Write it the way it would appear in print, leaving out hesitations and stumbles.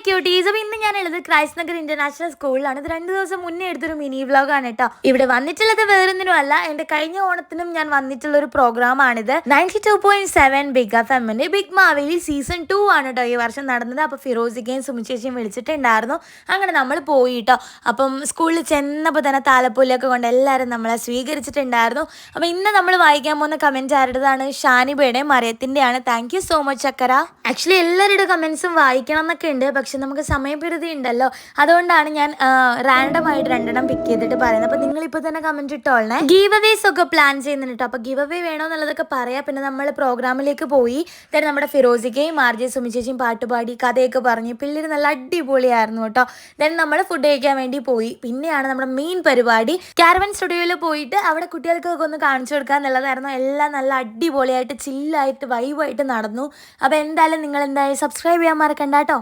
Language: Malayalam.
ക്യൂട്ടീസ്. അപ്പോൾ ഇന്ന് ഞാനുള്ളത് ക്രൈസ്റ്റ് നഗർ ഇന്റർനാഷണൽ സ്കൂളിലാണ്. ഇത് 2 ദിവസം മുന്നേ എടുത്തൊരു മിനി വ്ലോഗാണ് കേട്ടോ. ഇവിടെ വന്നിട്ടുള്ളത് വേറൊന്നിനും അല്ല, എൻ്റെ കഴിഞ്ഞ ഓണത്തിനും ഞാൻ വന്നിട്ടുള്ള ഒരു പ്രോഗ്രാമാണിത്. 92.7 ബിഗ് എഫ്എമ്മിന്റെ ബിഗ് മാവേലി സീസൺ 2 ആണ് കേട്ടോ ഈ വർഷം നടന്നത്. അപ്പോൾ ഫിറോസിക്കയും സുമിച്ചേച്ചിയും വിളിച്ചിട്ടുണ്ടായിരുന്നു. അങ്ങനെ നമ്മൾ പോയി കേട്ടോ. അപ്പം സ്കൂളിൽ ചെന്നപ്പോൾ തന്നെ താലപ്പൊലിയൊക്കെ കൊണ്ട് എല്ലാവരും നമ്മളെ സ്വീകരിച്ചിട്ടുണ്ടായിരുന്നു. അപ്പോൾ ഇന്ന് നമ്മൾ വായിക്കാൻ പോകുന്ന കമൻറ്റ് ആരുടേതാണ്? ഷാനിബയുടെ മറിയത്തിൻ്റെയാണ്. താങ്ക് യു സോ മച്ച് ചക്കര. ആക്ച്വലി എല്ലാവരുടെ കമൻസും വായിക്കണം എന്നൊക്കെ ഉണ്ട്, പക്ഷെ നമുക്ക് സമയപരിധി ഉണ്ടല്ലോ. അതുകൊണ്ടാണ് ഞാൻ റാൻഡം ആയിട്ട് 2 പിക്ക് ചെയ്തിട്ട് പറയുന്നത്. അപ്പോൾ നിങ്ങളിപ്പോൾ തന്നെ കമൻറ്റ് ഇട്ടോളണേ. ഗീവ് അവേസ് ഒക്കെ പ്ലാൻ ചെയ്യുന്നുണ്ട് കേട്ടോ. അപ്പോൾ ഗീവ് അവേ വേണോ എന്നുള്ളതൊക്കെ പറയാം. പിന്നെ നമ്മൾ പ്രോഗ്രാമിലേക്ക് പോയി. then നമ്മുടെ ഫിറോസിക്കയും മാർജി സുമിച്ചേച്ചിയും പാട്ടുപാടി കഥയൊക്കെ പറഞ്ഞ് പിള്ളേർ നല്ല അടിപൊളിയായിരുന്നു കേട്ടോ. then നമ്മൾ ഫുഡ് കഴിക്കാൻ വേണ്ടി പോയി. പിന്നെയാണ് നമ്മുടെ മെയിൻ പരിപാടി. കാരവൻ സ്റ്റുഡിയോയിൽ പോയിട്ട് അവിടെ കുട്ടികൾക്കൊക്കെ ഒന്ന് കാണിച്ചു കൊടുക്കുക എന്നുള്ളതായിരുന്നു. എല്ലാം നല്ല അടിപൊളിയായിട്ട് ചില്ലായിട്ട് വൈബായിട്ട് നടന്നു. അപ്പോൾ എന്തായാലും നിങ്ങൾ എന്തായാലും സബ്സ്ക്രൈബ് ചെയ്യാൻ മറക്കണ്ട കേട്ടോ.